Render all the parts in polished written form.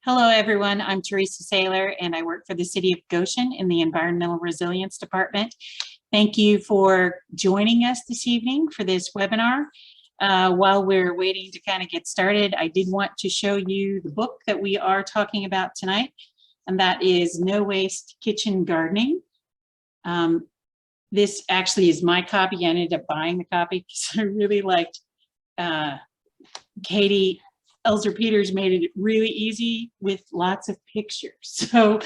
Hello, everyone. I'm Teresa Saylor, and I work for the City of Goshen in the Environmental Resilience Department. Thank you for joining us this evening for this webinar. While we're waiting to kind of get started, I did want to show you the book that we are talking about tonight, and that is No Waste Kitchen Gardening. This actually is my copy. I ended up buying the copy because I really liked Katie Elzer-Peters made it really easy with lots of pictures. So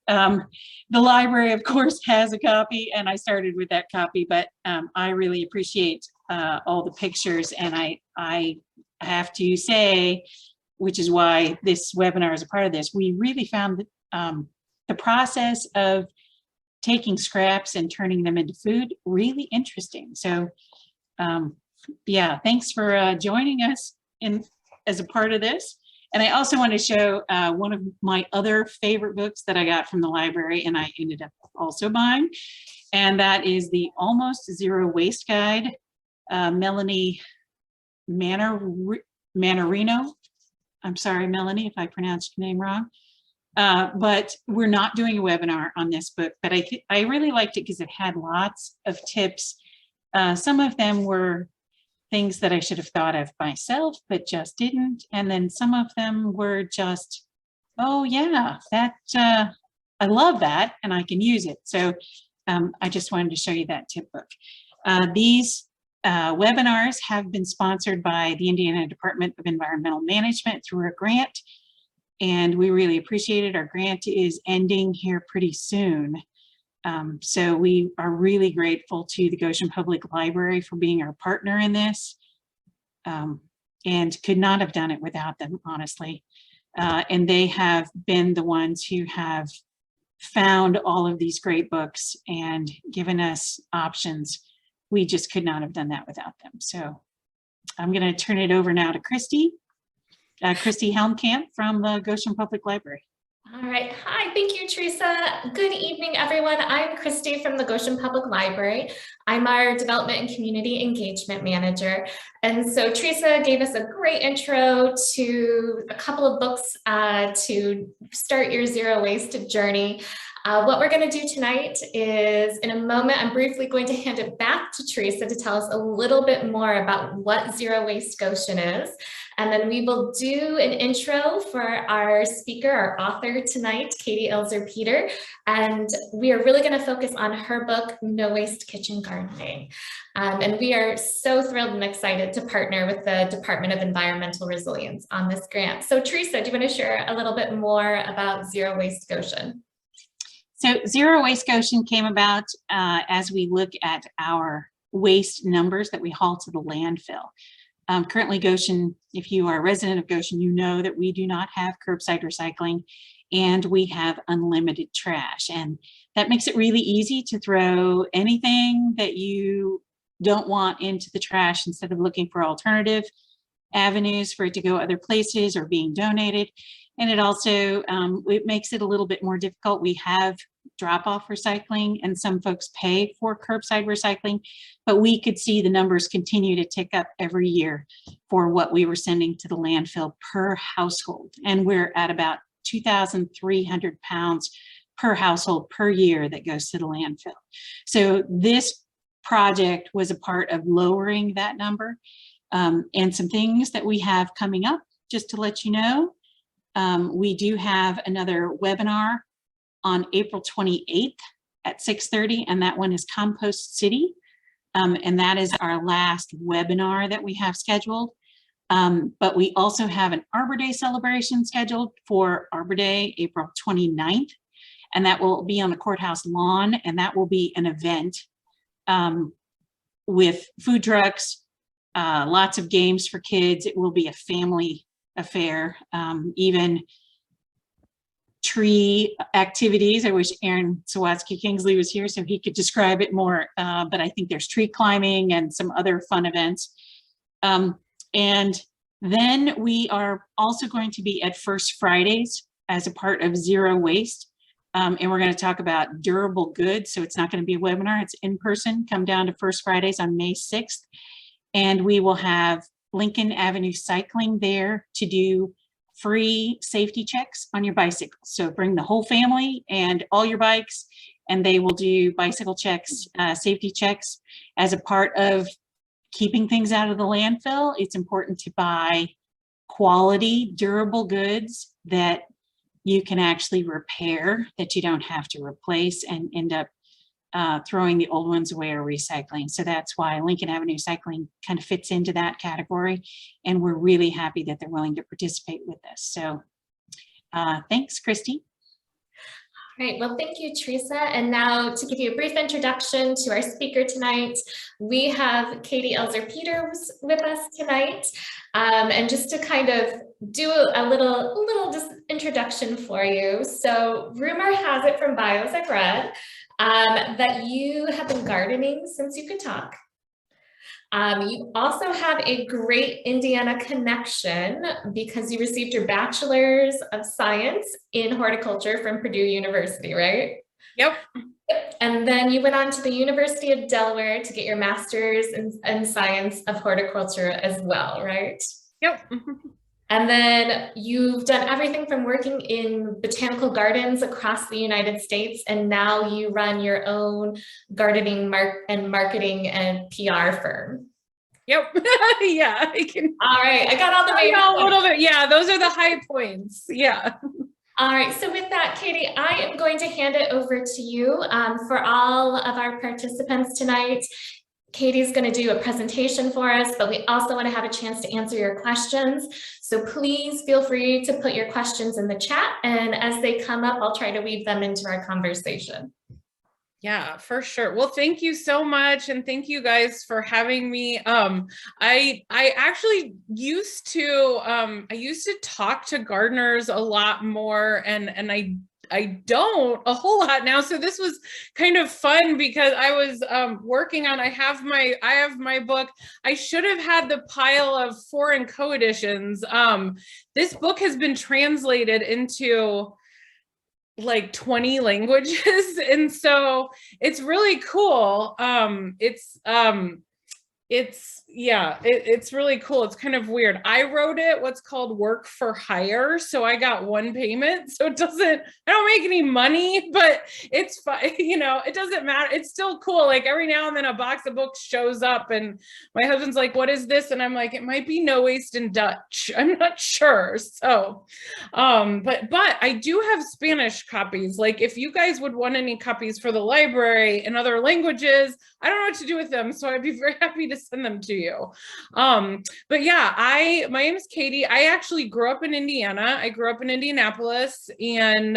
the library, of course, has a copy, and I started with that copy, but I really appreciate all the pictures. And I have to say, which is why this webinar is a part of this, we really found that, the process of taking scraps and turning them into food really interesting. So yeah, thanks for joining us as a part of this. And I also want to show one of my other favorite books that I got from the library, and I ended up also buying, and that is the Almost Zero Waste Guide, Melanie Manarino. I'm sorry, Melanie, if I pronounced your name wrong. But we're not doing a webinar on this book, but I really liked it because it had lots of tips. Some of them were things that I should have thought of myself, but just didn't. And then some of them were just, oh yeah, that I love that and I can use it. So I just wanted to show you that tip book. These webinars have been sponsored by the Indiana Department of Environmental Management through a grant, and we really appreciate it. Our grant is ending here pretty soon. So we are really grateful to the Goshen Public Library for being our partner in this, and could not have done it without them, honestly. And they have been the ones who have found all of these great books and given us options. We just could not have done that without them. So I'm going to turn it over now to Christy Helmkamp from the Goshen Public Library. All right. Hi, thank you, Teresa. Good evening, everyone. I'm Christy from the Goshen Public Library. I'm our Development and Community Engagement Manager. And so Teresa gave us a great intro to a couple of books to start your zero waste journey. What we're going to do tonight is, in a moment, I'm briefly going to hand it back to Teresa to tell us a little bit more about what Zero Waste Goshen is. And then we will do an intro for our speaker, our author tonight, Katie Elzer-Peters. And we are really going to focus on her book, No Waste Kitchen Gardening. And we are so thrilled and excited to partner with the Department of Environmental Resilience on this grant. So Teresa, do you want to share a little bit more about Zero Waste Goshen? So Zero Waste Goshen came about as we look at our waste numbers that we haul to the landfill. Currently, Goshen, if you are a resident of Goshen, you know that we do not have curbside recycling and we have unlimited trash. And that makes it really easy to throw anything that you don't want into the trash instead of looking for alternative avenues for it to go other places or being donated. And it also, it makes it a little bit more difficult. We have drop-off recycling and some folks pay for curbside recycling, but we could see the numbers continue to tick up every year for what we were sending to the landfill per household. And we're at about 2,300 pounds per household per year that goes to the landfill. So this project was a part of lowering that number. And some things that we have coming up, just to let you know. We do have another webinar on April 28th at 6:30, and that one is Compost City. And that is our last webinar that we have scheduled. But we also have an Arbor Day celebration scheduled for Arbor Day, April 29th, and that will be on the courthouse lawn, and that will be an event with food trucks, lots of games for kids. It will be a family affair, even tree activities. I wish Aaron Sawatsky Kingsley was here so he could describe it more, but I think there's tree climbing and some other fun events. And then we are also going to be at First Fridays as a part of Zero Waste. And we're going to talk about durable goods. So it's not going to be a webinar, it's in person. Come down to First Fridays on May 6th. And we will have Lincoln Avenue cycling there to do free safety checks on your bicycles. So bring the whole family and all your bikes, and they will do bicycle checks, safety checks as a part of keeping things out of the landfill. It's important to buy quality, durable goods that you can actually repair, that you don't have to replace and end up throwing the old ones away or recycling. So that's why Lincoln Avenue Cycling kind of fits into that category. And we're really happy that they're willing to participate with us. So thanks, Christy. All right, well, thank you, Teresa. And now to give you a brief introduction to our speaker tonight, we have Katie Elzer-Peters with us tonight. And just to kind of do a little just introduction for you. So rumor has it from bios I've read that you have been gardening since you could talk. You also have a great Indiana connection because you received your bachelor's of science in horticulture from Purdue University, right? Yep. And then you went on to the University of Delaware to get your master's in science of horticulture as well, right? Yep. And then you've done everything from working in botanical gardens across the United States, and now you run your own gardening marketing and PR firm. Yep. Yeah, I can. All right, I got all the main points. A little bit. Yeah, those are the high points. Yeah. All right, so with that, Katie, I am going to hand it over to you for all of our participants tonight. Katie's going to do a presentation for us, but we also want to have a chance to answer your questions. So please feel free to put your questions in the chat, and as they come up, I'll try to weave them into our conversation. Yeah, for sure. Well, thank you so much. And thank you guys for having me. I actually used to talk to gardeners a lot more, and I don't a whole lot now. So this was kind of fun because I was working on, I have my book. I should have had the pile of foreign co-editions. This book has been translated into like 20 languages. And so it's really cool. It's really cool. It's kind of weird. I wrote it what's called work for hire. So I got one payment. So I don't make any money, but it's fine. It doesn't matter. It's still cool. Like every now and then a box of books shows up and my husband's like, what is this? And I'm like, it might be no waste in Dutch. I'm not sure. So, but I do have Spanish copies. Like if you guys would want any copies for the library in other languages, I don't know what to do with them. So I'd be very happy to send them to you. But yeah, my name is Katie. I actually grew up in Indiana. I grew up in Indianapolis and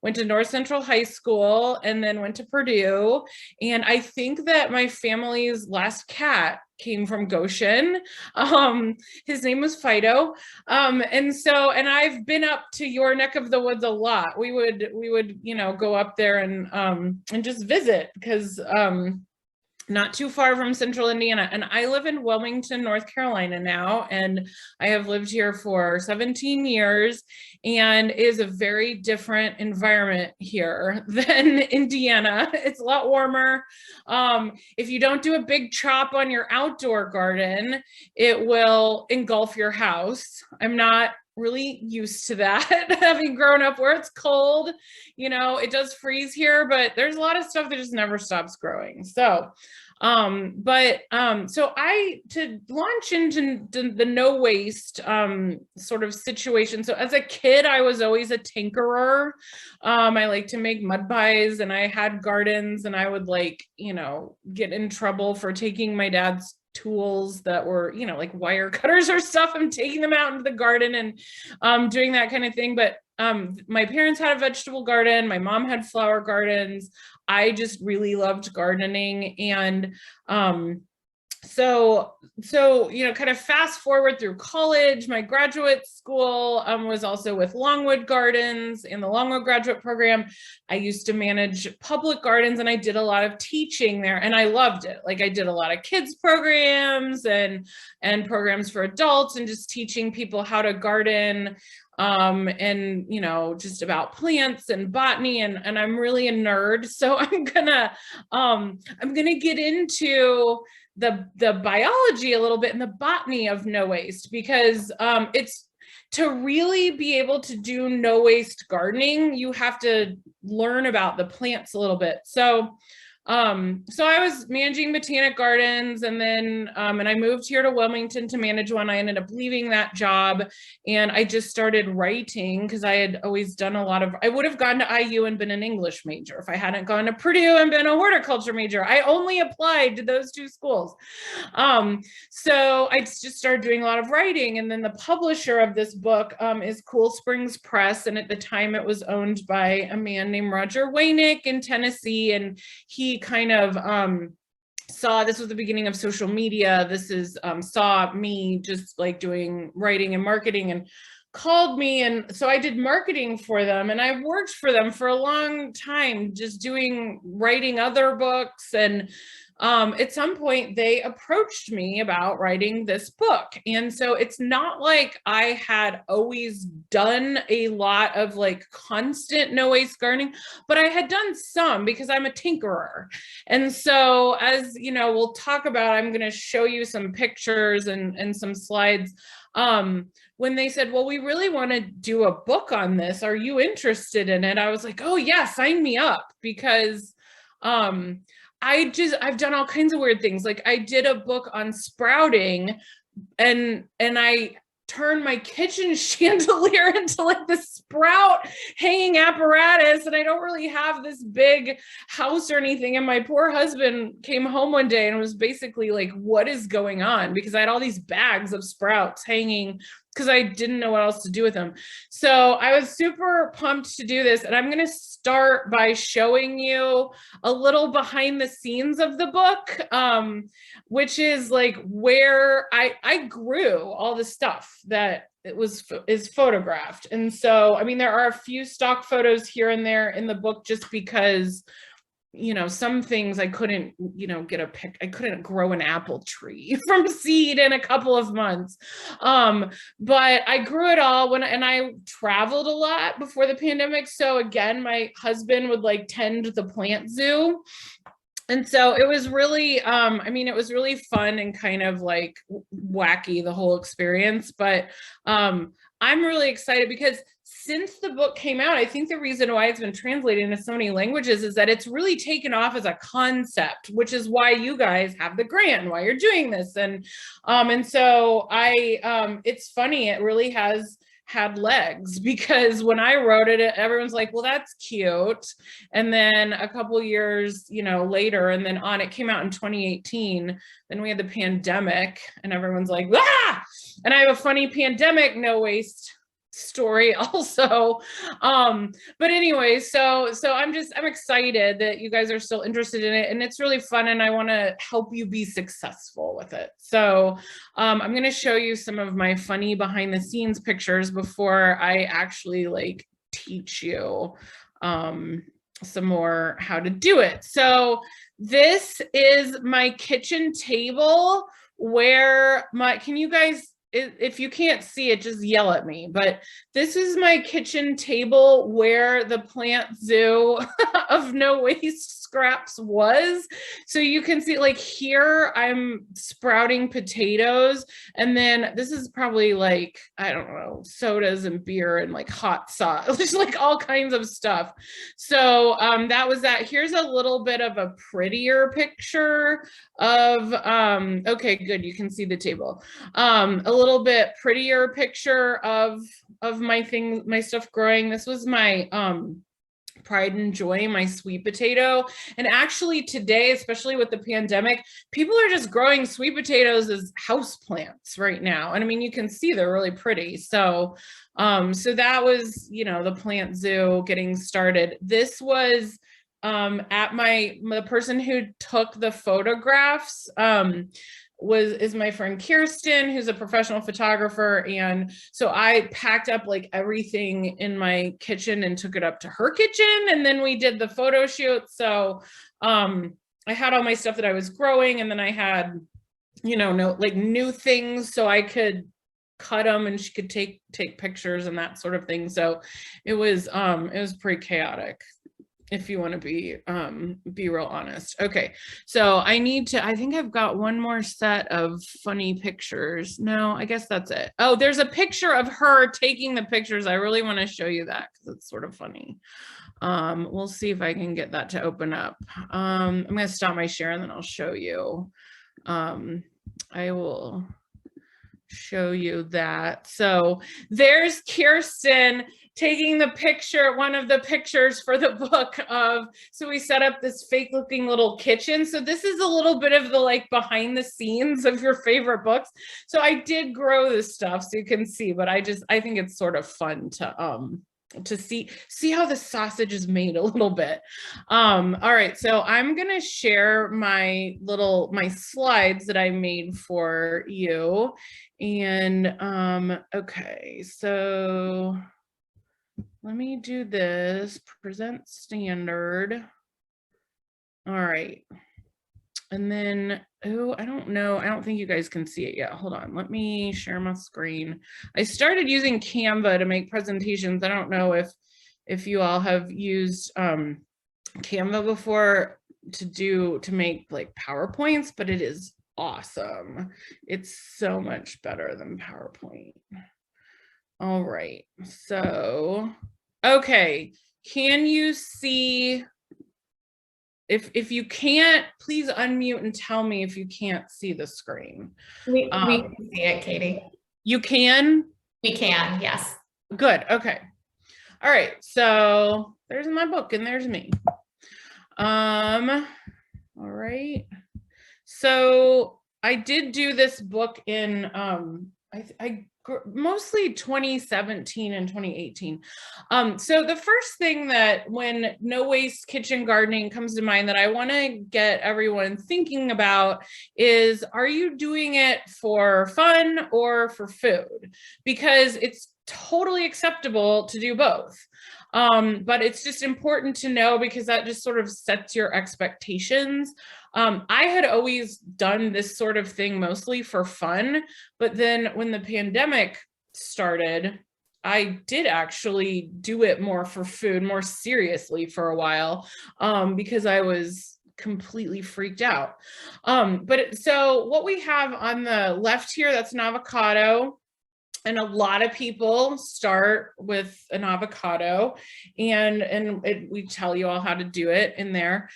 went to North Central High School and then went to Purdue. And I think that my family's last cat came from Goshen. His name was Fido. And I've been up to your neck of the woods a lot. We would, go up there and just visit because, not too far from central Indiana. And I live in Wilmington, North Carolina now, and I have lived here for 17 years, and it is a very different environment here than Indiana. It's a lot warmer. If you don't do a big chop on your outdoor garden, it will engulf your house. I'm not really used to that, having grown up where it's cold. It does freeze here, but there's a lot of stuff that just never stops growing. So to launch into the no waste sort of situation. So as a kid, I was always a tinkerer. I like to make mud pies, and I had gardens, and I would get in trouble for taking my dad's tools that were, like wire cutters or stuff. I'm taking them out into the garden and doing that kind of thing. But my parents had a vegetable garden. My mom had flower gardens. I just really loved gardening. And so kind of fast forward through college, my graduate school was also with Longwood Gardens in the Longwood graduate program. I used to manage public gardens, and I did a lot of teaching there, and I loved it. Like I did a lot of kids programs and programs for adults, and just teaching people how to garden. And just about plants and botany, and I'm really a nerd. So I'm gonna get into the biology a little bit and the botany of no waste, because to really be able to do no waste gardening, you have to learn about the plants a little bit. So I was managing botanic gardens, and then and I moved here to Wilmington to manage one. I ended up leaving that job, and I just started writing because I had always done a lot of, I would have gone to IU and been an English major if I hadn't gone to Purdue and been a horticulture major. I only applied to those two schools. So I just started doing a lot of writing, and then the publisher of this book is Cool Springs Press, and at the time it was owned by a man named Roger Waynick in Tennessee, and he kind of saw this was the beginning of social media. This is saw me just like doing writing and marketing and called me. And so I did marketing for them, and I worked for them for a long time, just doing writing other books. And at some point they approached me about writing this book. And so it's not like I had always done a lot of like constant no waste gardening, but I had done some because I'm a tinkerer. And so, as you know, we'll talk about, I'm going to show you some pictures and some slides. When they said, well, we really want to do a book on this, are you interested in it? I was like, oh yeah, sign me up, because I've done all kinds of weird things. Like I did a book on sprouting, and I turned my kitchen chandelier into like the sprout hanging apparatus, and I don't really have this big house or anything. And my poor husband came home one day and was basically like, what is going on? Because I had all these bags of sprouts hanging because I didn't know what else to do with them. So I was super pumped to do this. And I'm going to start by showing you a little behind the scenes of the book, which is like where I grew all the stuff that is photographed. And so, I mean, there are a few stock photos here and there in the book, just because, you know, some things I couldn't, you know, I couldn't grow an apple tree from seed in a couple of months. But I grew it all and I traveled a lot before the pandemic. So again, my husband would like tend the plant zoo. And so it was really, I mean, it was really fun and kind of like wacky, the whole experience. But I'm really excited because since the book came out, I think the reason why it's been translated into so many languages is that it's really taken off as a concept, which is why you guys have the grant and why you're doing this. And so it's funny, it really has had legs, because when I wrote it, everyone's like, well, that's cute. And then a couple years, you know, later, and then it came out in 2018. Then we had the pandemic, and everyone's like, ah! And I have a funny pandemic no waste story also. But anyway, so I'm excited that you guys are still interested in it, and it's really fun, and I want to help you be successful with it. So I'm going to show you some of my funny behind the scenes pictures before I actually like teach you some more how to do it. So this is my kitchen table where can you guys, if you can't see it, just yell at me. But this is my kitchen table where the plant zoo of no waste scraps was. So you can see, like, here I'm sprouting potatoes, and then this is probably like, I don't know, sodas and beer and like hot sauce, just like all kinds of stuff. So that was that. Here's a little bit of a prettier picture of okay, good, you can see the table. A little bit prettier picture of my stuff growing. This was my pride and joy, my sweet potato. And actually today, especially with the pandemic, people are just growing sweet potatoes as house plants right now. And I mean, you can see they're really pretty. So so that was, you know, the plant zoo getting started. This was at the person who took the photographs is my friend Kirsten, who's a professional photographer. And so I packed up like everything in my kitchen and took it up to her kitchen, and then we did the photo shoot. So I had all my stuff that I was growing, and then I had, you know, new things so I could cut them and she could take pictures and that sort of thing. So it was pretty chaotic. if you want to be real honest. Okay, so I think I've got one more set of funny pictures. No, I guess that's it. Oh, there's a picture of her taking the pictures. I really want to show you that because it's sort of funny. We'll see if I can get that to open up. I'm going to stop my share and then I'll show you. I will show you that. So there's Kirsten taking the picture, one of the pictures for the book of, so we set up this fake looking little kitchen. So this is a little bit of the like behind the scenes of your favorite books. So I did grow this stuff so you can see, but I think it's sort of fun to see how the sausage is made a little bit. All right, so I'm gonna share my slides that I made for you. And okay, so let me do this, present standard. All right. And then, oh, I don't know. I don't think you guys can see it yet. Hold on. Let me share my screen. I started using Canva to make presentations. I don't know if you all have used Canva before to make like PowerPoints, but it is awesome. It's so much better than PowerPoint. All right. So, okay. Can you see? If you can't, please unmute and tell me if you can't see the screen. We can see it, Katie. You can? We can, yes. Good, okay. All right, so there's my book and there's me. All right. So I did do this book in, mostly 2017 and 2018. So the first thing that when no waste kitchen gardening comes to mind that I want to get everyone thinking about is, are you doing it for fun or for food? Because it's totally acceptable to do both. But it's just important to know because that just sort of sets your expectations. I had always done this sort of thing mostly for fun, but then when the pandemic started, I did actually do it more for food, more seriously for a while, because I was completely freaked out. So what we have on the left here, that's an avocado. And a lot of people start with an avocado and we tell you all how to do it in there.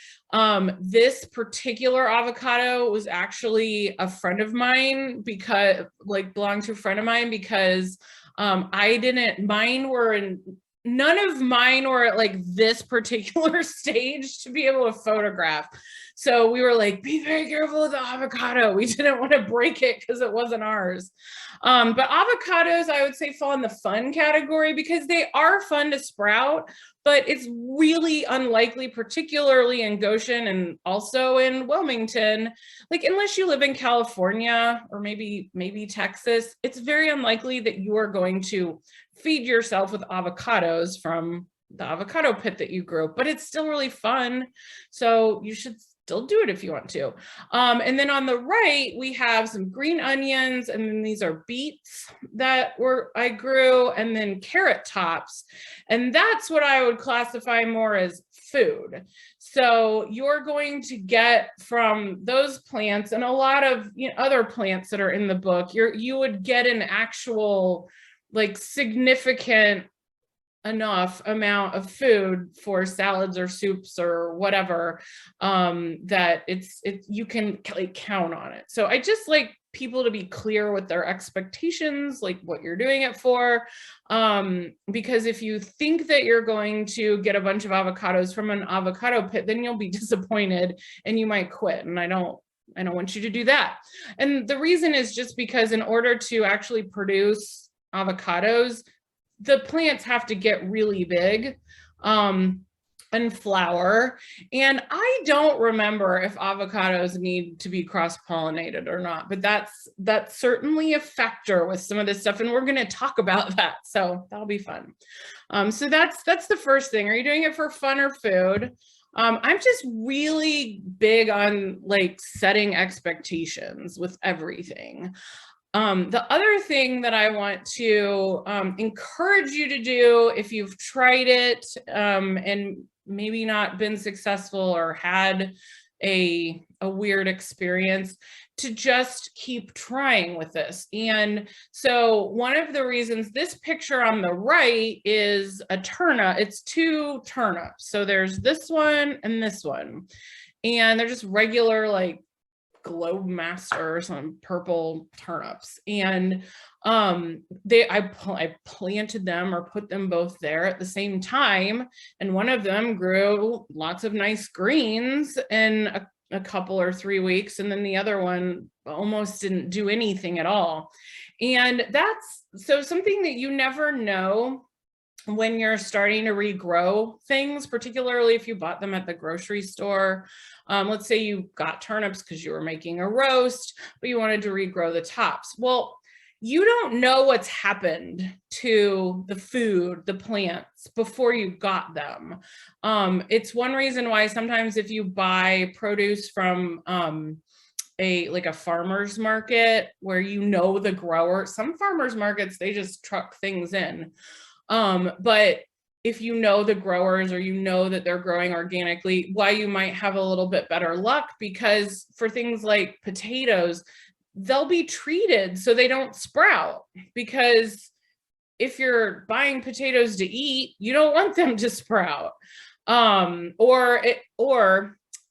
This particular avocado was actually a friend of mine because belonged to a friend of mine because none of mine were at like this particular stage to be able to photograph. So we were like, be very careful with the avocado. We didn't want to break it because it wasn't ours. But avocados, I would say, fall in the fun category because they are fun to sprout, but it's really unlikely, particularly in Goshen and also in Wilmington, like unless you live in California or maybe Texas, it's very unlikely that you are going to feed yourself with avocados from the avocado pit that you grew, but it's still really fun. So you should still do it if you want to. And then on the right, we have some green onions, and then these are beets that I grew, and then carrot tops. And that's what I would classify more as food. So you're going to get from those plants and a lot of other plants that are in the book, you would get an actual like significant enough amount of food for salads or soups or whatever, that you can like count on it. So I just like people to be clear with their expectations, like what you're doing it for, because if you think that you're going to get a bunch of avocados from an avocado pit, then you'll be disappointed and you might quit. And I don't want you to do that. And the reason is just because in order to actually produce avocados, the plants have to get really big and flower. And I don't remember if avocados need to be cross-pollinated or not, but that's certainly a factor with some of this stuff. And we're going to talk about that. So that'll be fun. So that's the first thing. Are you doing it for fun or food? I'm just really big on like setting expectations with everything. The other thing that I want to encourage you to do if you've tried it and maybe not been successful or had a weird experience, to just keep trying with this. And so one of the reasons, this picture on the right is a turnip, it's 2 turnips. So there's this one and this one, and they're just regular like Globe Master or some purple turnips. And I planted them or put them both there at the same time, and one of them grew lots of nice greens in a couple or 3 weeks, and then the other one almost didn't do anything at all. And that's so something that you never know when you're starting to regrow things, particularly if you bought them at the grocery store. Let's say you got turnips because you were making a roast, but you wanted to regrow the tops. Well, you don't know what's happened to the food, the plants, before you got them. It's one reason why sometimes if you buy produce from a farmer's market where you know the grower, some farmer's markets, they just truck things in. But if you know the growers, or you know that they're growing organically, why you might have a little bit better luck, because for things like potatoes, they'll be treated so they don't sprout, because if you're buying potatoes to eat, you don't want them to sprout. Or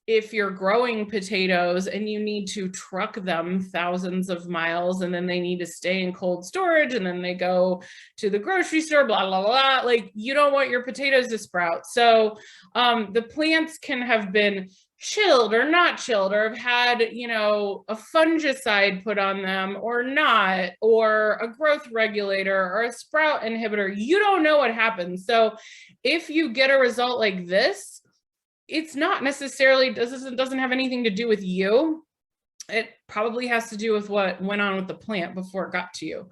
if you're growing potatoes and you need to truck them thousands of miles, and then they need to stay in cold storage, and then they go to the grocery store, blah, blah, blah, like you don't want your potatoes to sprout. So the plants can have been chilled or not chilled, or have had, a fungicide put on them or not, or a growth regulator or a sprout inhibitor. You don't know what happens. So if you get a result like this, it's not necessarily, doesn't have anything to do with you. It probably has to do with what went on with the plant before it got to you.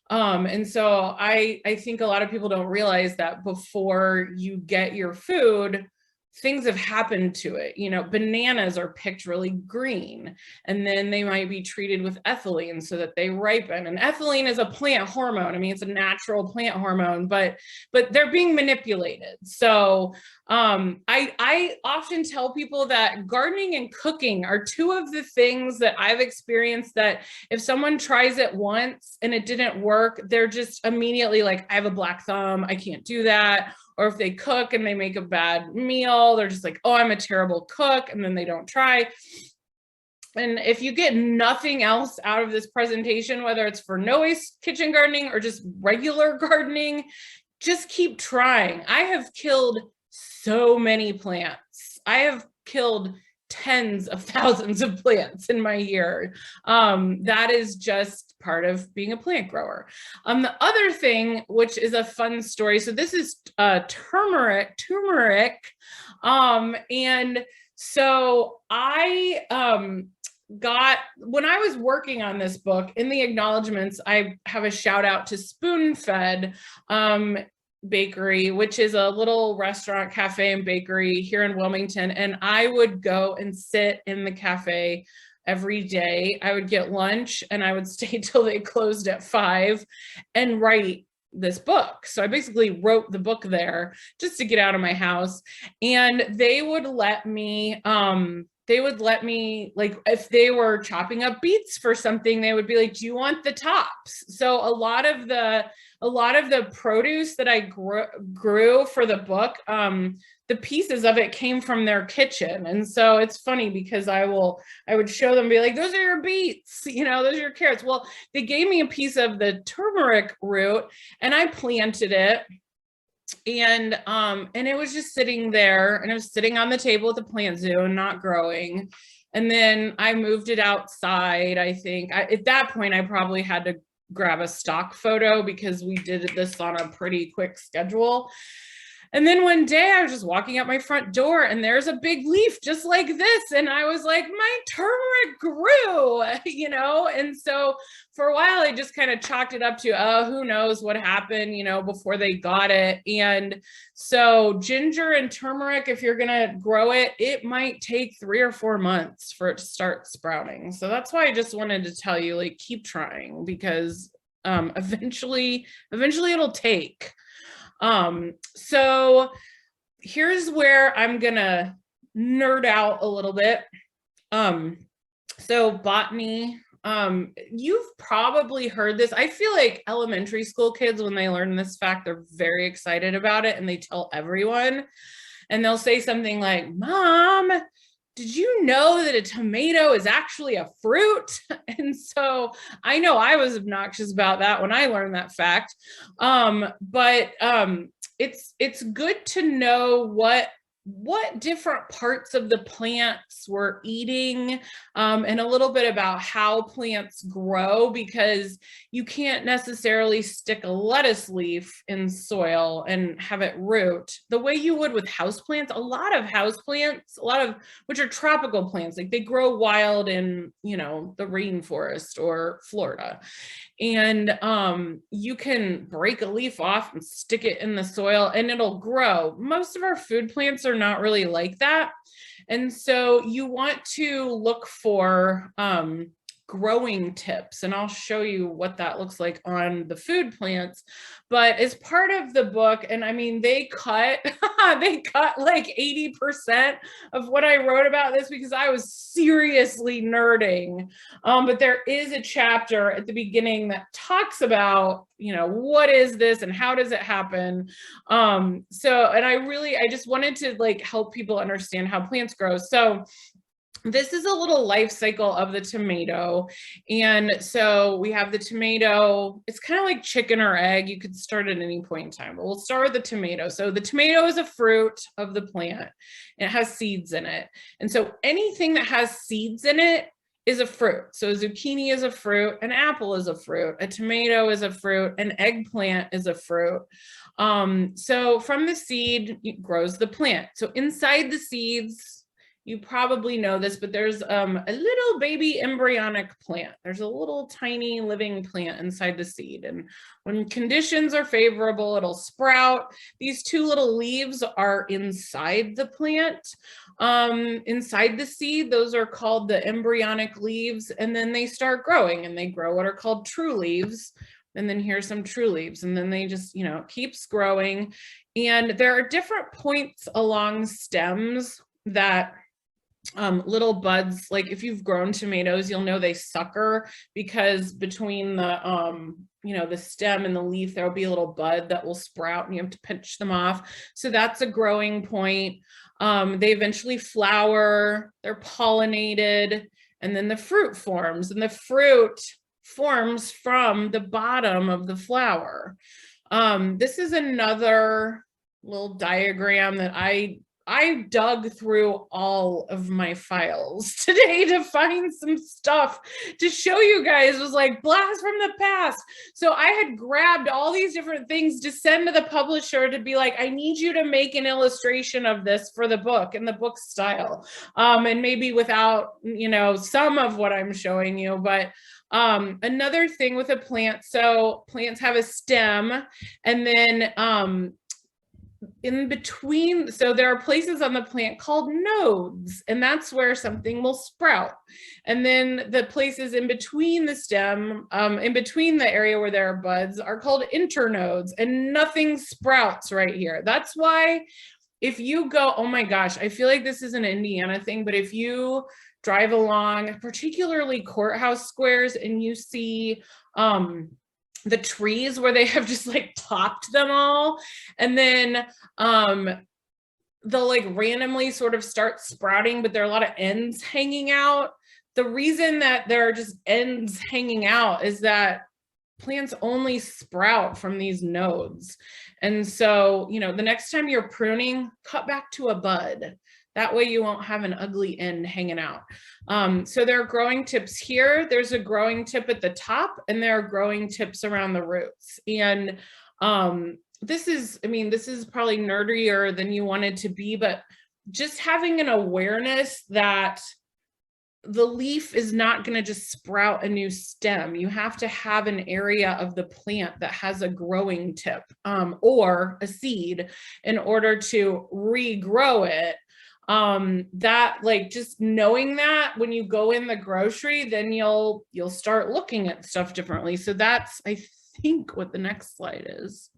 And so I think a lot of people don't realize that before you get your food, things have happened to it. Bananas are picked really green, and then they might be treated with ethylene so that they ripen. And ethylene is a plant hormone. I mean, it's a natural plant hormone, but they're being manipulated. So I often tell people that gardening and cooking are 2 of the things that I've experienced that if someone tries it once and it didn't work, they're just immediately like, I have a black thumb, I can't do that. Or if they cook and they make a bad meal, they're just like, oh, I'm a terrible cook, and then they don't try. And if you get nothing else out of this presentation, whether it's for no waste kitchen gardening or just regular gardening, just keep trying. I have killed so many plants. I have killed tens of thousands of plants in my year. That is just part of being a plant grower. The other thing, which is a fun story, so this is turmeric. And so I when I was working on this book, in the acknowledgements, I have a shout out to Spoon Fed Bakery, which is a little restaurant, cafe, and bakery here in Wilmington. And I would go and sit in the cafe every day. I would get lunch and I would stay till they closed at 5 and write this book. So I basically wrote the book there just to get out of my house. And they would let me, like, if they were chopping up beets for something, they would be like, do you want the tops? So a lot of the produce that I grew for the book, the pieces of it came from their kitchen. And so it's funny because I would show them, be like, those are your beets, those are your carrots. Well, they gave me a piece of the turmeric root and I planted it. And it was just sitting there, and it was sitting on the table at the plant zoo and not growing. And then I moved it outside. I think at that point, I probably had to grab a stock photo because we did this on a pretty quick schedule. And then one day I was just walking out my front door and there's a big leaf just like this. And I was like, my turmeric grew, And so for a while, I just kind of chalked it up to, oh, who knows what happened, before they got it. And so ginger and turmeric, if you're going to grow it, it might take 3 or 4 months for it to start sprouting. So that's why I just wanted to tell you, like, keep trying, because eventually it'll take. So here's where I'm gonna nerd out a little bit. So botany, you've probably heard this. I feel like elementary school kids, when they learn this fact, they're very excited about it and they tell everyone. And they'll say something like, Mom, did you know that a tomato is actually a fruit? And so I know I was obnoxious about that when I learned that fact. But it's good to know what different parts of the plants we're eating, and a little bit about how plants grow, because you can't necessarily stick a lettuce leaf in soil and have it root the way you would with houseplants. A lot of houseplants, which are tropical plants, like they grow wild in, you know, the rainforest or Florida. And you can break a leaf off and stick it in the soil and it'll grow. Most of our food plants are not really like that. And so you want to look for growing tips, and I'll show you what that looks like on the food plants. But as part of the book, and I mean, they cut like 80% of what I wrote about this because I was seriously nerding. But there is a chapter at the beginning that talks about, you know, what is this and how does it happen? And I just wanted to like help people understand how plants grow. So this is a little life cycle of the tomato. And so we have the tomato. It's kind of like chicken or egg. You could start at any point in time, but we'll start with the tomato. So the tomato is a fruit of the plant and it has seeds in it. And so anything that has seeds in it is a fruit. So zucchini is a fruit, an apple is a fruit, a tomato is a fruit, an eggplant is a fruit. So from the seed it grows the plant. So inside the seeds, you probably know this, but there's a little baby embryonic plant. There's a little tiny living plant inside the seed. And when conditions are favorable, it'll sprout. These two little leaves are inside the plant, inside the seed. Those are called the embryonic leaves. And then they start growing and they grow what are called true leaves. And then here's some true leaves. And then they just, you know, keeps growing. And there are different points along stems that little buds, like if you've grown tomatoes, you'll know they sucker, because between the you know, the stem and the leaf, there'll be a little bud that will sprout and you have to pinch them off. So that's a growing point. They eventually flower, they're pollinated, and then the fruit forms, and the fruit forms from the bottom of the flower. This is another little diagram that I dug through all of my files today to find some stuff to show you guys. It was like blast from the past. So I had grabbed all these different things to send to the publisher to be like, I need you to make an illustration of this for the book in the book style. And maybe without, you know, some of what I'm showing you, but another thing with a plant. So plants have a stem, and then in between, so there are places on the plant called nodes, and that's where something will sprout. And then the places in between the stem, in between the area where there are buds, are called internodes, and nothing sprouts right here. That's why if you go, oh my gosh, I feel like this is an Indiana thing, but if you drive along, particularly courthouse squares, and you see the trees where they have just like topped them all, and then they'll like randomly sort of start sprouting, but there are a lot of ends hanging out. The reason that there are just ends hanging out is that plants only sprout from these nodes. And so, you know, the next time you're pruning, cut back to a bud. That way you won't have an ugly end hanging out. So there are growing tips here. There's a growing tip at the top, and there are growing tips around the roots. And this is, I mean, this is probably nerdier than you wanted to be, but just having an awareness that the leaf is not going to just sprout a new stem. You have to have an area of the plant that has a growing tip or a seed in order to regrow it. That, like, just knowing that when you go in the grocery, then you'll start looking at stuff differently. So that's, I think, what the next slide is.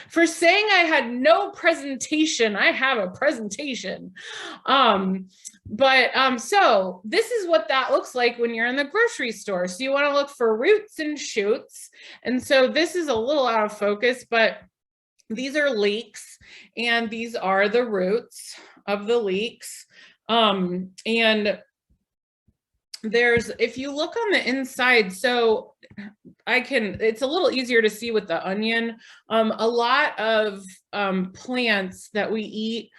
For saying I had no presentation, I have a presentation. So this is what that looks like when you're in the grocery store. So you want to look for roots and shoots. And so this is a little out of focus, but these are leeks, and these are the roots of the leeks. And if you look on the inside, so it's a little easier to see with the onion. A lot of plants that we eat,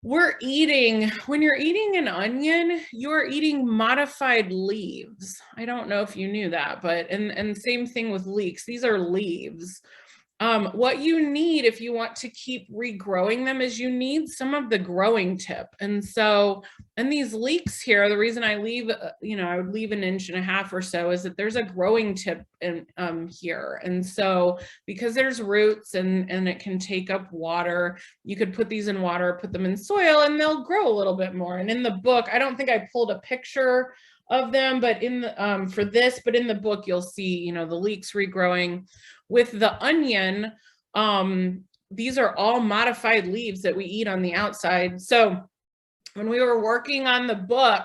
when you're eating an onion, you're eating modified leaves. I don't know if you knew that, but, and same thing with leeks, these are leaves. What you need if you want to keep regrowing them is you need some of the growing tip. And these leeks here, the reason I leave, I would leave 1.5 inches or so is that there's a growing tip in here. And so because there's roots and it can take up water, you could put these in water, put them in soil, and they'll grow a little bit more. And in the book, I don't think I pulled a picture of them, but in the, but in the book, you'll see, the leeks regrowing. With the onion, these are all modified leaves that we eat on the outside. So when we were working on the book,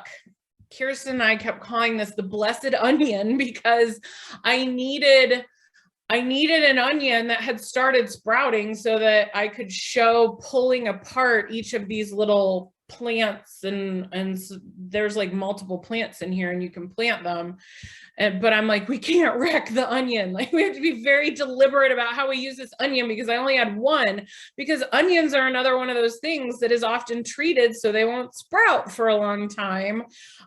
Kirsten and I kept calling this the blessed onion because I needed an onion that had started sprouting so that I could show pulling apart each of these little plants, and there's like multiple plants in here and you can plant them. But I'm like, we can't wreck the onion. Like, we have to be very deliberate about how we use this onion because I only had one, because onions are another one of those things that is often treated so they won't sprout for a long time.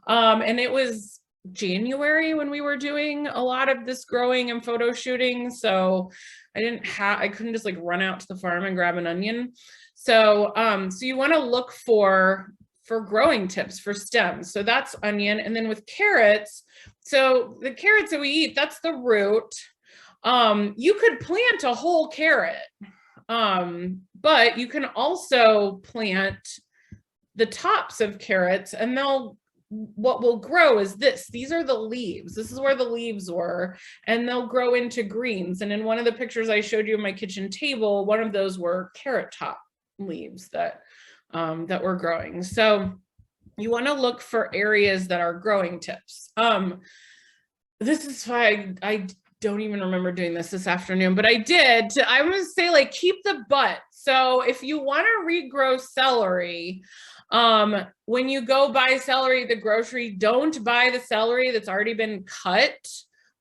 And it was January when we were doing a lot of this growing and photo shooting. So I couldn't just like run out to the farm and grab an onion. So, so you want to look for growing tips, for stems. So that's onion. And then with carrots, so the carrots that we eat, that's the root. You could plant a whole carrot, but you can also plant the tops of carrots, and what will grow is this. These are the leaves. This is where the leaves were, and they'll grow into greens. And in one of the pictures I showed you on my kitchen table, one of those were carrot top leaves that were growing. So you want to look for areas that are growing tips. This is why I don't even remember doing this afternoon, but I did. I want to say, like, keep the butt. So if you want to regrow celery, when you go buy celery at the grocery, don't buy the celery that's already been cut.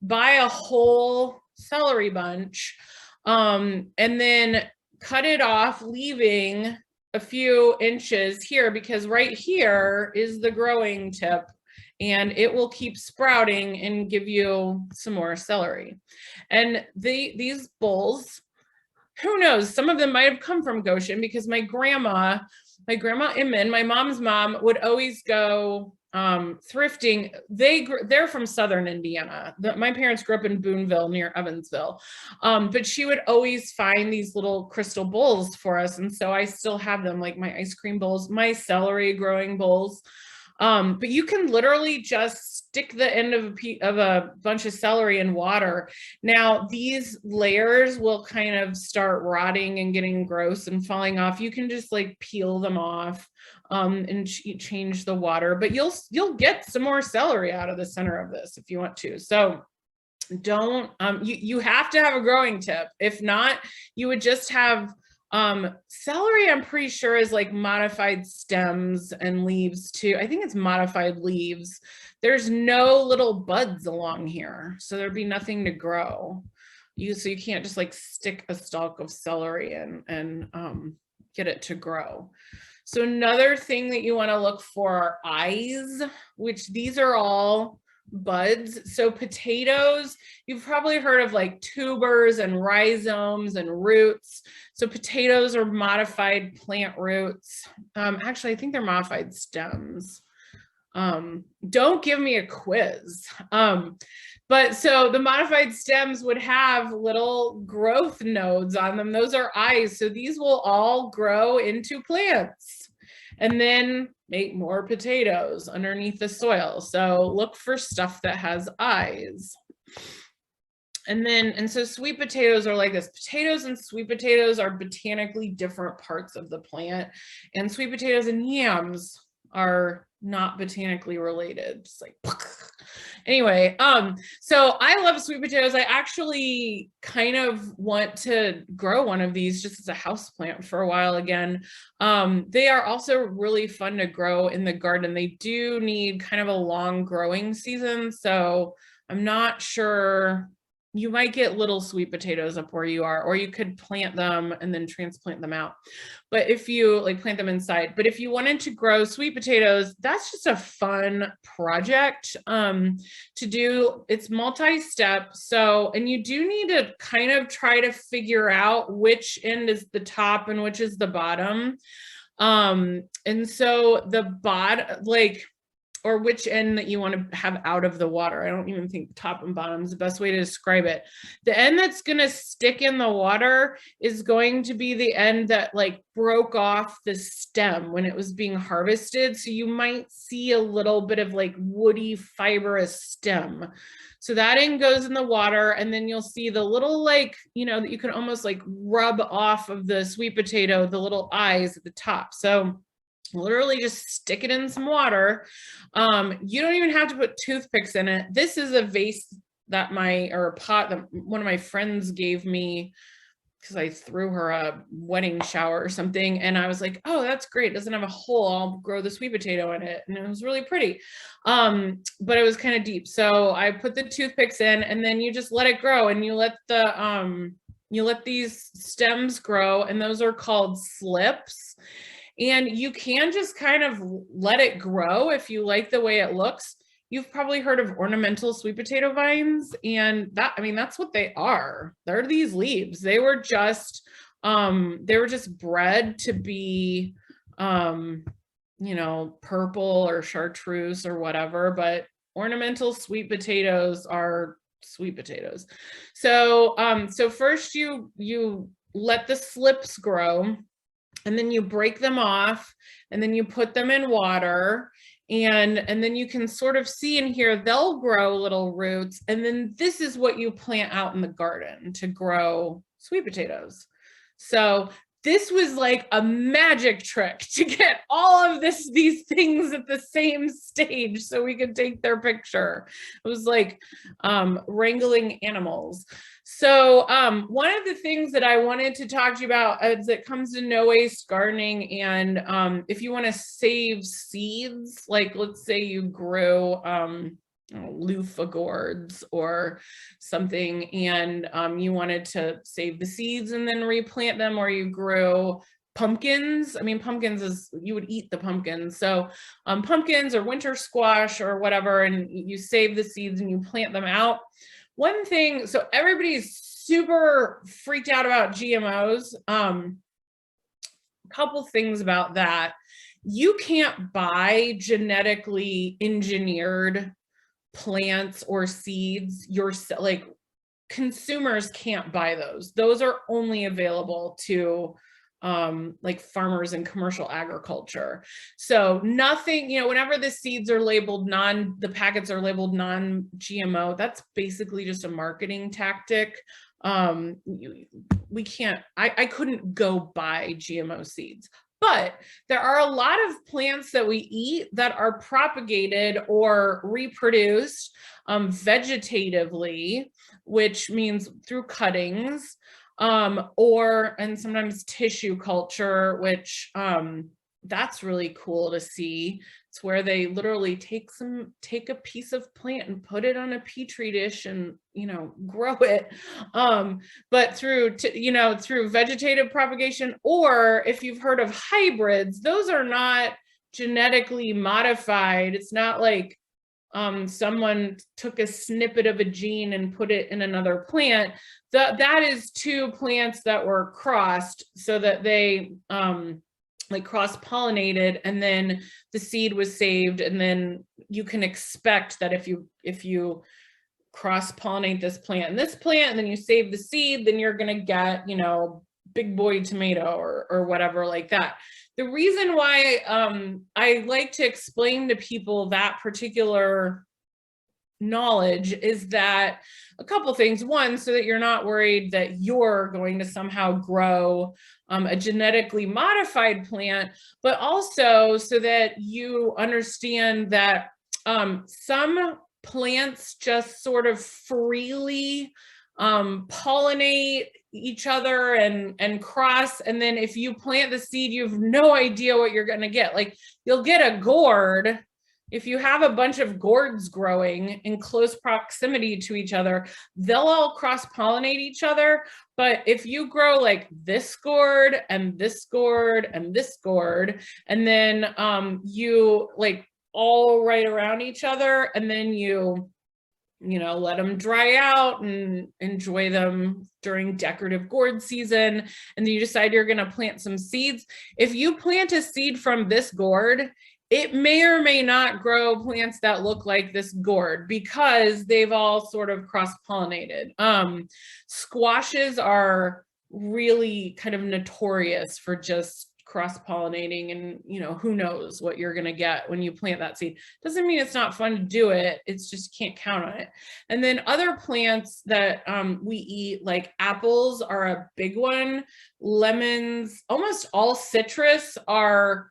Buy a whole celery bunch, and then cut it off, leaving a few inches here, because right here is the growing tip, and it will keep sprouting and give you some more celery. And these bowls, who knows, some of them might have come from Goshen, because my grandma Inman, my mom's mom, would always go thrifting. They're from southern Indiana. My parents grew up in Boonville near Evansville, but she would always find these little crystal bowls for us, and so I still have them, like my ice cream bowls, my celery growing bowls. But you can literally just stick the end of a bunch of celery in water. Now these layers will kind of start rotting and getting gross and falling off. You can just like peel them off and change the water, but you'll get some more celery out of the center of this if you want to. So don't, you have to have a growing tip. If not, you would just have celery, I'm pretty sure, is like modified stems and leaves too. I think it's modified leaves. There's no little buds along here, so there'd be nothing to grow. So you can't just like stick a stalk of celery and get it to grow. So another thing that you want to look for are eyes, which these are all buds. So potatoes, you've probably heard of like tubers and rhizomes and roots. So potatoes are modified plant roots. Actually, I think they're modified stems. Don't give me a quiz. But so the modified stems would have little growth nodes on them. Those are eyes. So these will all grow into plants and then make more potatoes underneath the soil. So look for stuff that has eyes. And so sweet potatoes are like this. Potatoes and sweet potatoes are botanically different parts of the plant, and sweet potatoes and yams are not botanically related. Just like anyway, so I love sweet potatoes. I actually kind of want to grow one of these just as a house plant for a while again. They are also really fun to grow in the garden. They do need kind of a long growing season, so I'm not sure. You might get little sweet potatoes up where you are, or you could plant them and then transplant them out. But if you like plant them inside, but if you wanted to grow sweet potatoes, that's just a fun project to do. It's multi-step. So, and you do need to kind of try to figure out which end is the top and which is the bottom. And so the bottom, like, or which end that you want to have out of the water. I don't even think top and bottom is the best way to describe it. The end that's going to stick in the water is going to be the end that like broke off the stem when it was being harvested. So you might see a little bit of like woody fibrous stem. So that end goes in the water, and then you'll see the little like, you know, that you can almost like rub off of the sweet potato, the little eyes at the top. So literally just stick it in some water. You don't even have to put toothpicks in it. This is a vase that or a pot that one of my friends gave me because I threw her a wedding shower or something. And I was like, oh, that's great. It doesn't have a hole. I'll grow the sweet potato in it. And it was really pretty. But it was kind of deep. So I put the toothpicks in, and then you just let it grow, and you let these stems grow, and those are called slips. And you can just kind of let it grow if you like the way it looks. You've probably heard of ornamental sweet potato vines, and that, I mean, that's what they are. They're these leaves. They were just bred to be, you know, purple or chartreuse or whatever, but ornamental sweet potatoes are sweet potatoes. So, so first you let the slips grow, and then you break them off, and then you put them in water, and then you can sort of see in here, they'll grow little roots. And then this is what you plant out in the garden to grow sweet potatoes. So this was like a magic trick to get all of these things at the same stage so we could take their picture. It was like wrangling animals. So one of the things that I wanted to talk to you about as it comes to no waste gardening, and if you want to save seeds, like let's say you grew loofah gourds or something, and you wanted to save the seeds and then replant them, or you grew pumpkins. I mean, pumpkins is, you would eat the pumpkins. So pumpkins or winter squash or whatever, and you save the seeds and you plant them out. One thing, so everybody's super freaked out about GMOs. A couple things about that. You can't buy genetically engineered plants or seeds. Like consumers can't buy those. Those are only available to like farmers and commercial agriculture. So nothing, you know, whenever the seeds are labeled the packets are labeled non-GMO, that's basically just a marketing tactic. We can't, I couldn't go buy GMO seeds. But there are a lot of plants that we eat that are propagated or reproduced vegetatively, which means through cuttings, and sometimes tissue culture, which that's really cool to see. It's where they literally take a piece of plant and put it on a petri dish and, you know, grow it. But through vegetative propagation, or if you've heard of hybrids, those are not genetically modified. It's not like someone took a snippet of a gene and put it in another plant. That is two plants that were crossed so that they like cross-pollinated, and then the seed was saved. And then you can expect that if you cross-pollinate this plant and this plant, and then you save the seed, then you're gonna get, you know, big boy tomato or whatever like that. The reason why I like to explain to people that particular knowledge is that a couple things. One, so that you're not worried that you're going to somehow grow a genetically modified plant, but also so that you understand that some plants just sort of freely pollinate each other and cross. And then if you plant the seed, you have no idea what you're going to get. Like you'll get a gourd. If you have a bunch of gourds growing in close proximity to each other, they'll all cross-pollinate each other. But if you grow like this gourd and this gourd and this gourd, and then you like all right around each other, and then you let them dry out and enjoy them during decorative gourd season, and then you decide you're going to plant some seeds. If you plant a seed from this gourd, it may or may not grow plants that look like this gourd because they've all sort of cross-pollinated. Squashes are really kind of notorious for just cross-pollinating, and who knows what you're going to get when you plant that seed. Doesn't mean it's not fun to do it, it's just can't count on it. And then other plants that we eat, like apples are a big one. Lemons, almost all citrus are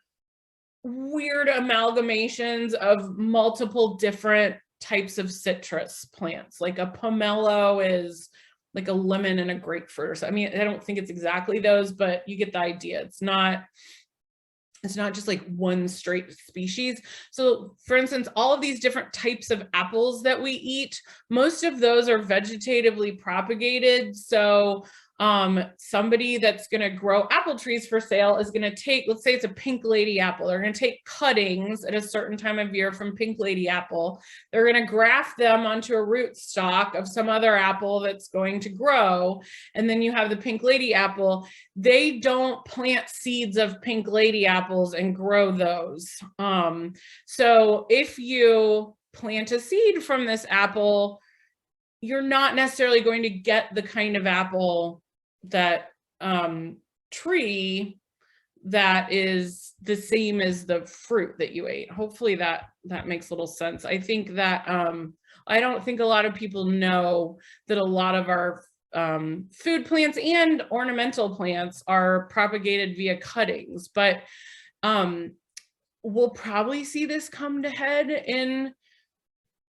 weird amalgamations of multiple different types of citrus plants. Like a pomelo is like a lemon and a grapefruit or something. I mean, I don't think it's exactly those, but you get the idea. It's not just like one straight species. So for instance, all of these different types of apples that we eat, most of those are vegetatively propagated. So somebody that's going to grow apple trees for sale is going to take, let's say it's a pink lady apple. They're going to take cuttings at a certain time of year from pink lady apple. They're going to graft them onto a rootstock of some other apple that's going to grow. And then you have the pink lady apple. They don't plant seeds of pink lady apples and grow those. So if you plant a seed from this apple, you're not necessarily going to get the kind of apple that tree that is the same as the fruit that you ate. Hopefully that makes a little sense. I think that I don't think a lot of people know that a lot of our food plants and ornamental plants are propagated via cuttings, but we'll probably see this come to head in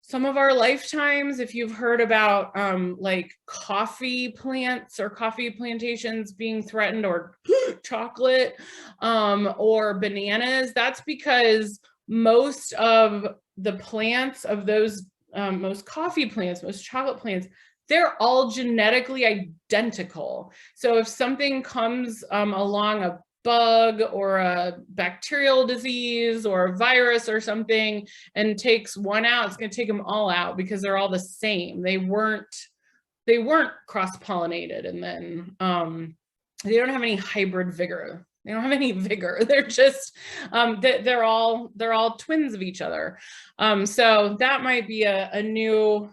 some of our lifetimes. If you've heard about like coffee plants or coffee plantations being threatened, or chocolate or bananas, that's because most of the plants of those, most coffee plants, most chocolate plants, they're all genetically identical. So if something comes along, a bug or a bacterial disease or a virus or something, and takes one out, it's going to take them all out because they're all the same. They weren't cross-pollinated, and then they don't have any hybrid vigor. They don't have any vigor. They're just they're all twins of each other. So that might be a new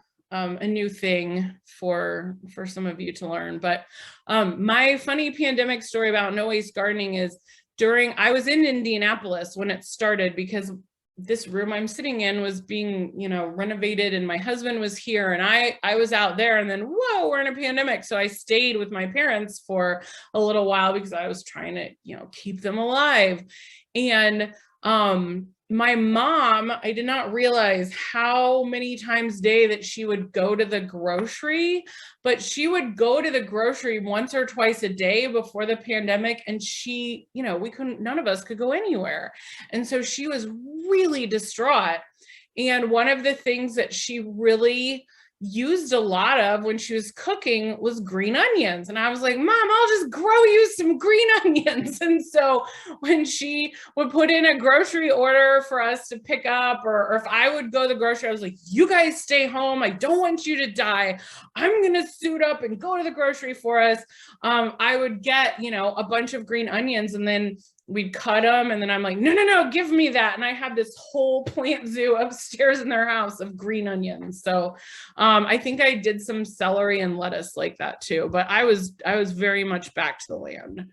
thing for some of you to learn. But my funny pandemic story about no waste gardening is I was in Indianapolis when it started, because this room I'm sitting in was being, renovated, and my husband was here and I was out there, and then, whoa, we're in a pandemic. So I stayed with my parents for a little while because I was trying to, keep them alive. And my mom, I did not realize how many times a day that she would go to the grocery, but she would go to the grocery once or twice a day before the pandemic. And she, none of us could go anywhere. And so she was really distraught. And one of the things that she really used a lot of when she was cooking was green onions. And I was like, Mom, I'll just grow you some green onions. And so when she would put in a grocery order for us to pick up, or if I would go to the grocery, I was like, you guys stay home. I don't want you to die. I'm going to suit up and go to the grocery for us. I would get, a bunch of green onions, and then we'd cut them, and then I'm like, no, give me that. And I had this whole plant zoo upstairs in their house of green onions. So I think I did some celery and lettuce like that too, but I was very much back to the land.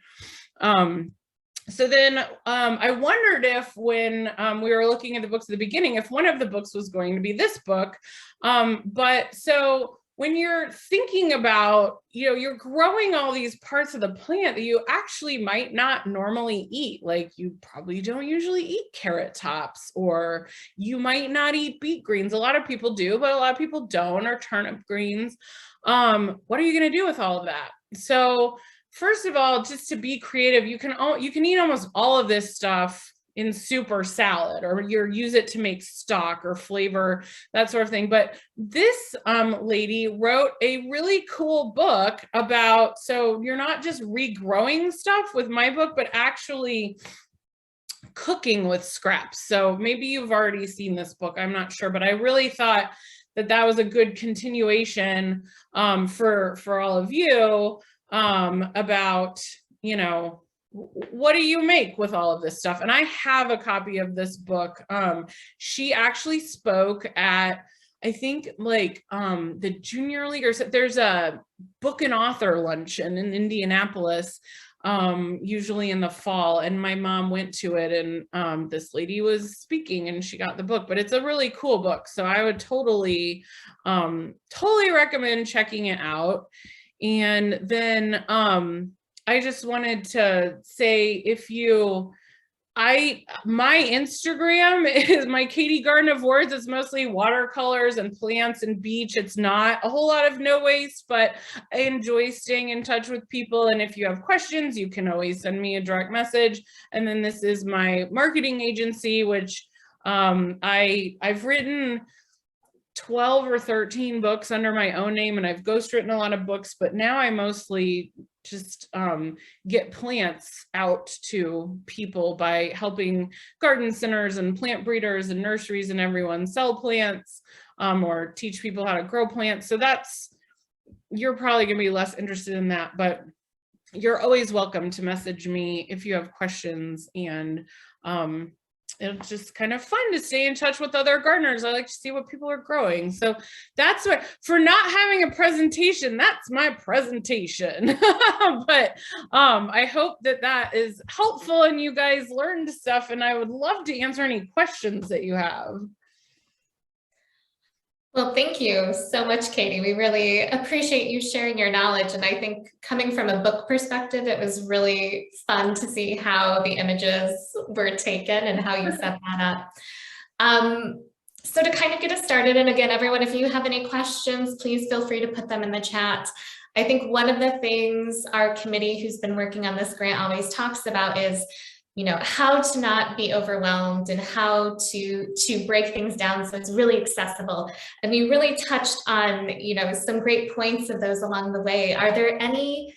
So then I wondered if when we were looking at the books at the beginning, if one of the books was going to be this book. But so when you're thinking about, you're growing all these parts of the plant that you actually might not normally eat, like you probably don't usually eat carrot tops, or you might not eat beet greens. A lot of people do, but a lot of people don't, or turnip greens. What are you going to do with all of that? So first of all, just to be creative, you can eat almost all of this stuff in soup or salad, or use it to make stock or flavor, that sort of thing. But this lady wrote a really cool book about, so you're not just regrowing stuff with my book, but actually cooking with scraps. So maybe you've already seen this book, I'm not sure, but I really thought that was a good continuation for all of you about, what do you make with all of this stuff? And I have a copy of this book. She actually spoke at, I think, like the junior league, or there's a book and author luncheon in Indianapolis, usually in the fall, and my mom went to it, and this lady was speaking and she got the book. But it's a really cool book, so I would totally recommend checking it out. And then I just wanted to say, my Instagram is my Katie Garden of Words. It's mostly watercolors and plants and beach. It's not a whole lot of no waste, but I enjoy staying in touch with people. And if you have questions, you can always send me a direct message. And then this is my marketing agency, which I've written 12 or 13 books under my own name, and I've ghostwritten a lot of books, but now I mostly just get plants out to people by helping garden centers and plant breeders and nurseries and everyone sell plants, or teach people how to grow plants. So you're probably gonna be less interested in that, but you're always welcome to message me if you have questions. And it's just kind of fun to stay in touch with other gardeners. I like to see what people are growing. So that's what, for not having a presentation, that's my presentation. But I hope that is helpful and you guys learned stuff, and I would love to answer any questions that you have. Well, thank you so much, Katie. We really appreciate you sharing your knowledge. And I think coming from a book perspective, it was really fun to see how the images were taken and how you set that up. So to kind of get us started, and again, everyone, if you have any questions, please feel free to put them in the chat. I think one of the things our committee who's been working on this grant always talks about is, how to not be overwhelmed and how to break things down so it's really accessible. And we really touched on, some great points of those along the way. Are there any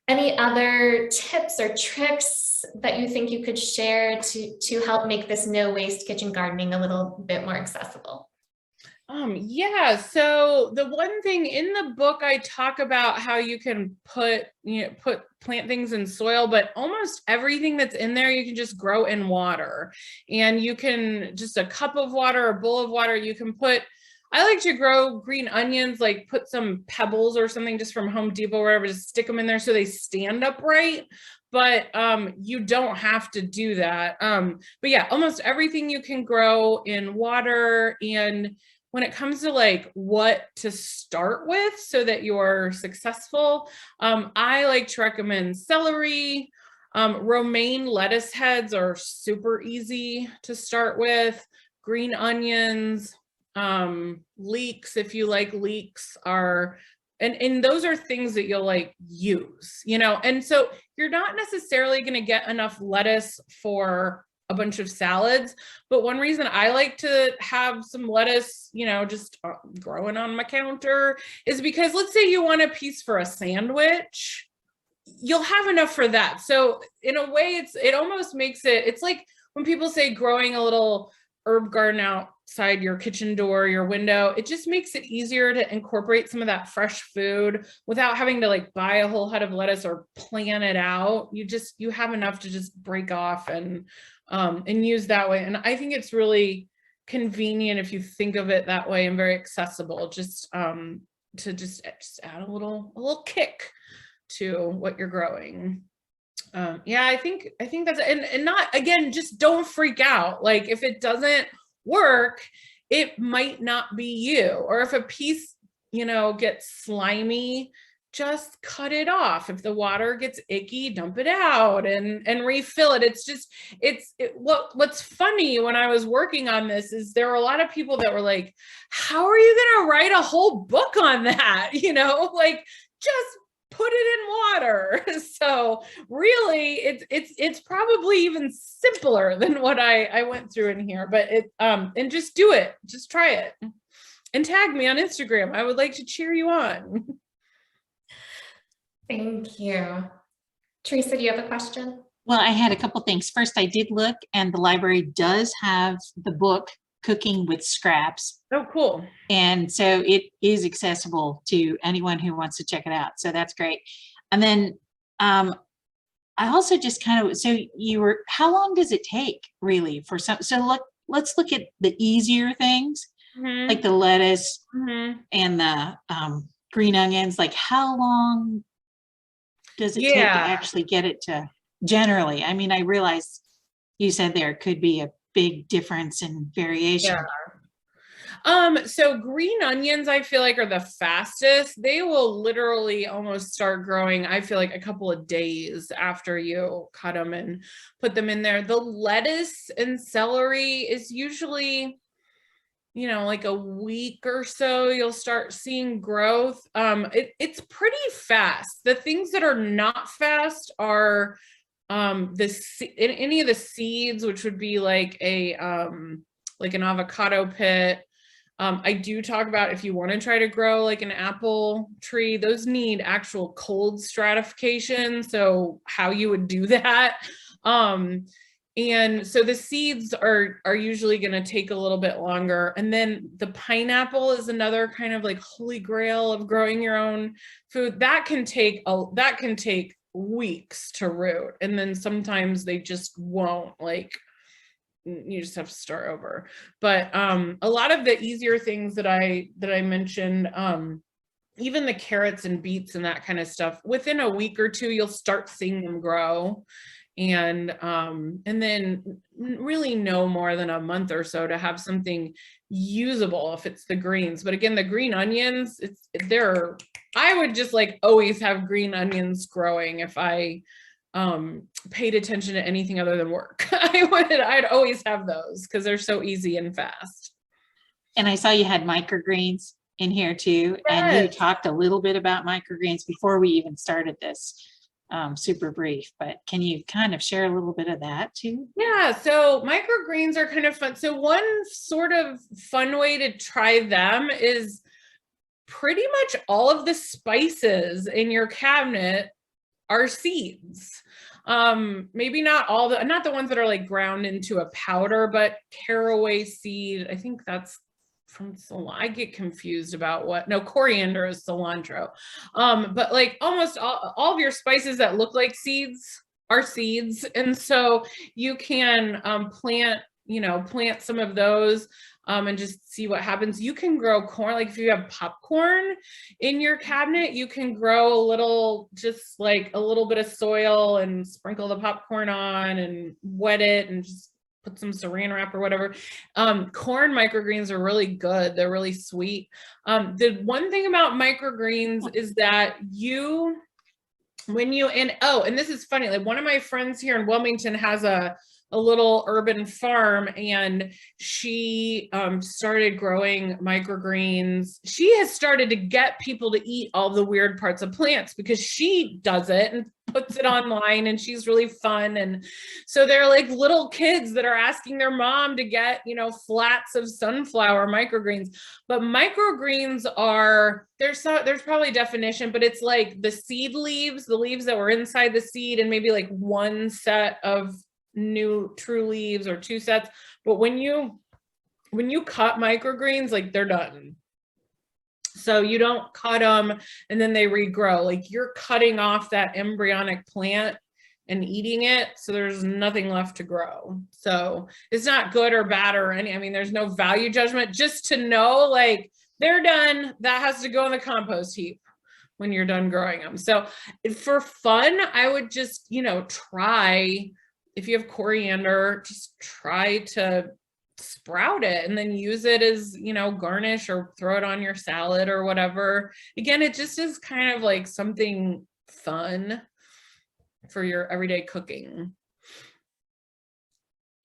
other tips or tricks that you think you could share to help make this no waste kitchen gardening a little bit more accessible? Yeah, so the one thing in the book, I talk about how you can put plant things in soil, but almost everything that's in there, you can just grow in water. And you can just a cup of water, a bowl of water, you can put, I like to grow green onions, like put some pebbles or something just from Home Depot or wherever, just stick them in there so they stand upright. But you don't have to do that. But yeah, almost everything you can grow in water. And when it comes to like what to start with so that you're successful, I like to recommend celery. Romaine lettuce heads are super easy to start with. Green onions, leeks, if you like leeks, are, and those are things that you'll like use, and so you're not necessarily going to get enough lettuce for a bunch of salads. But one reason I like to have some lettuce, just growing on my counter is because let's say you want a piece for a sandwich, you'll have enough for that. So in a way, it almost makes it's like when people say growing a little herb garden outside your kitchen door, your window, it just makes it easier to incorporate some of that fresh food without having to like buy a whole head of lettuce or plan it out. You have enough to just break off and use that way. And I think it's really convenient if you think of it that way, and very accessible, just to just add a little kick to what you're growing. Yeah, I think that's, and not, again, just don't freak out. Like if it doesn't work, it might not be you. Or if a piece, gets slimy, just cut it off. If the water gets icky, dump it out and refill it. It's just, what's funny when I was working on this is there were a lot of people that were like, how are you going to write a whole book on that? Like just put it in water. So really it's probably even simpler than what I went through in here, but and just do it, just try it and tag me on Instagram. I would like to cheer you on. Thank you. Teresa, do you have a question? Well, I had a couple things. First, I did look, and the library does have the book Cooking with Scraps. Oh, cool. And so it is accessible to anyone who wants to check it out. So that's great. And then I also just so how long does it take really for let's look at the easier things, like the lettuce and the green onions. Like how long does it take to actually get it to generally? I mean, I realize you said there could be a big difference in variation. So green onions, I feel like, are the fastest. They will literally almost start growing, I feel like, a couple of days after you cut them and put them in there. The lettuce and celery is usually, like a week or so, you'll start seeing growth. It's pretty fast. The things that are not fast are any of the seeds, which would be like an avocado pit. I do talk about if you want to try to grow like an apple tree, those need actual cold stratification. So how you would do that. And so the seeds are usually going to take a little bit longer. And then the pineapple is another kind of like holy grail of growing your own food. That can take weeks to root. And then sometimes they just won't, like you just have to start over. But a lot of the easier things that I mentioned, even the carrots and beets and that kind of stuff, within a week or two, you'll start seeing them grow. And then really no more than a month or so to have something usable if it's the greens. But again, the green onions, I would just like always have green onions growing if I paid attention to anything other than work. I'd always have those because they're so easy and fast. And I saw you had microgreens in here too. Yes. And you talked a little bit about microgreens before we even started this. Super brief, but can you kind of share a little bit of that too? Yeah, so microgreens are kind of fun. So one sort of fun way to try them is pretty much all of the spices in your cabinet are seeds. Maybe not the ones that are like ground into a powder, but caraway seed. I think that's from cilantro. I get confused about coriander is cilantro. But like almost all of your spices that look like seeds are seeds. And so you can plant some of those and just see what happens. You can grow corn. Like if you have popcorn in your cabinet, you can grow just like a little bit of soil and sprinkle the popcorn on and wet it and just put some saran wrap or whatever. Corn microgreens are really good. They're really sweet. The one thing about microgreens is that and this is funny, like one of my friends here in Wilmington has a little urban farm, and she started growing microgreens. She has started to get people to eat all the weird parts of plants because she does it and puts it online, and she's really fun. And so they're like little kids that are asking their mom to get, flats of sunflower microgreens. But microgreens there's probably a definition, but it's like the seed leaves, the leaves that were inside the seed, and maybe like one set of new true leaves or two sets. But when you cut microgreens, like they're done. So you don't cut them and then they regrow. Like you're cutting off that embryonic plant and eating it, so there's nothing left to grow. So it's not good or bad or there's no value judgment, just to know like they're done. That has to go in the compost heap. when you're done growing them. So for fun, I would just, you know, try, if you have coriander, just try to sprout it and then use it as, you know, garnish or throw it on your salad or whatever. Again, it just is kind of like something fun for your everyday cooking.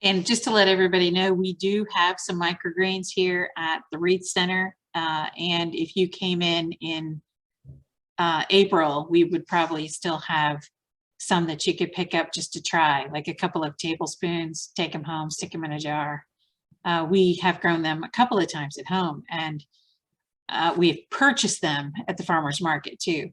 And just to let everybody know, we do have some microgreens here at the Reed Center. And if you came in April, we would probably still have some that you could pick up just to try, like a couple of tablespoons, take them home, stick them in a jar. We have grown them a couple of times at home, and we've purchased them at the farmer's market too.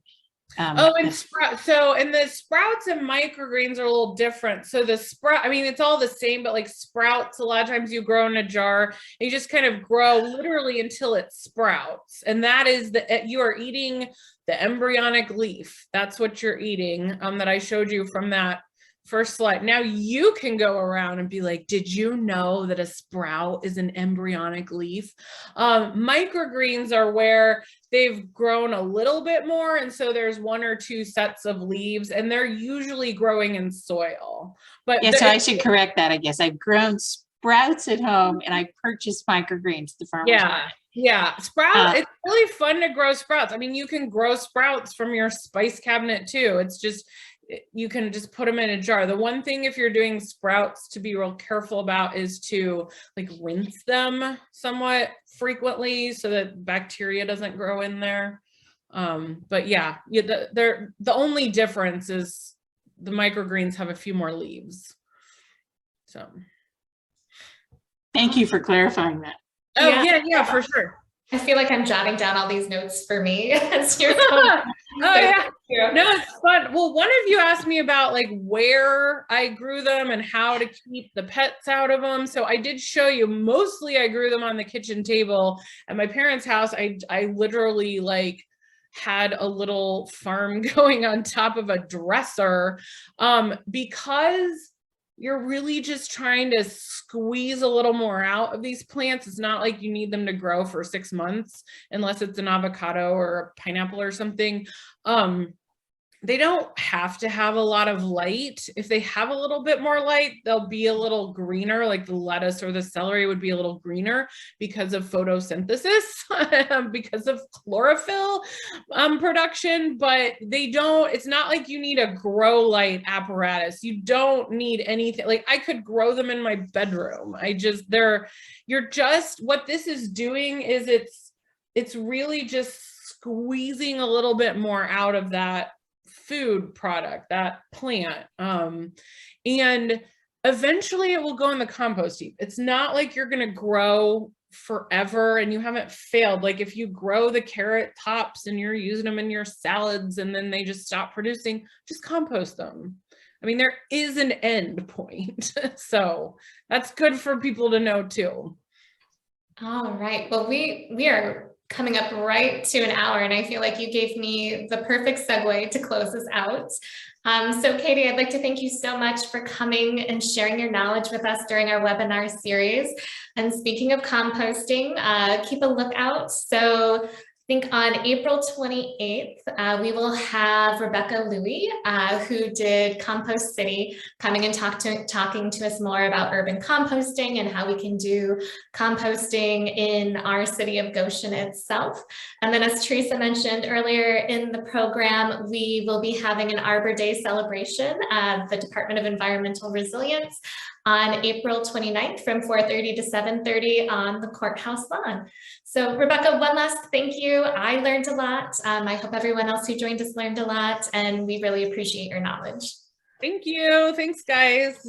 And the sprouts and microgreens are a little different. So the sprout, I mean, it's all the same, but like sprouts, a lot of times you grow in a jar and you just kind of grow literally until it sprouts. And that is you are eating the embryonic leaf. That's what you're eating, that I showed you from that first slide. Now you can go around and be like, did you know that a sprout is an embryonic leaf? Microgreens are where they've grown a little bit more, and so there's one or two sets of leaves, and they're usually growing in soil. But yeah, so I should correct that, I guess. I've grown sprouts at home, and I purchased microgreens at the farmer's market. Yeah, sprouts. It's really fun to grow sprouts. I mean, you can grow sprouts from your spice cabinet too. It's just, you can just put them in a jar. The one thing, if you're doing sprouts, to be real careful about is to like rinse them somewhat frequently so that bacteria doesn't grow in there. But yeah, the only difference is the microgreens have a few more leaves. So thank you for clarifying that. Oh yeah, for sure. I feel like I'm jotting down all these notes for me as you're going. Oh yeah. No, it's fun. Well, one of you asked me about like where I grew them and how to keep the pets out of them. So I did show you, mostly I grew them on the kitchen table at my parents' house. I literally like had a little farm going on top of a dresser, because you're really just trying to squeeze a little more out of these plants. It's not like you need them to grow for 6 months, unless it's an avocado or a pineapple or something. They don't have to have a lot of light. If they have a little bit more light, they'll be a little greener, like the lettuce or the celery would be a little greener because of photosynthesis, because of chlorophyll production, but they don't, it's not like you need a grow light apparatus. You don't need anything. Like I could grow them in my bedroom. What this is doing is it's really just squeezing a little bit more out of that food product, that plant, and eventually it will go in the compost heap. It's not like you're going to grow forever and you haven't failed. Like if you grow the carrot tops and you're using them in your salads and then they just stop producing, just compost them. I mean, there is an end point. So that's good for people to know too. All right. Well, we are coming up right to an hour, and I feel like you gave me the perfect segue to close this out. So Katie, I'd like to thank you so much for coming and sharing your knowledge with us during our webinar series. And speaking of composting, keep a lookout. So I think on April 28th, we will have Rebecca Louie, who did Compost City, coming and talking to us more about urban composting and how we can do composting in our city of Goshen itself. And then, as Teresa mentioned earlier in the program, we will be having an Arbor Day celebration at the Department of Environmental Resilience on April 29th from 4:30 to 7:30 on the courthouse lawn. So Rebecca, one last thank you. I learned a lot. I hope everyone else who joined us learned a lot, and we really appreciate your knowledge. Thank you. Thanks, guys.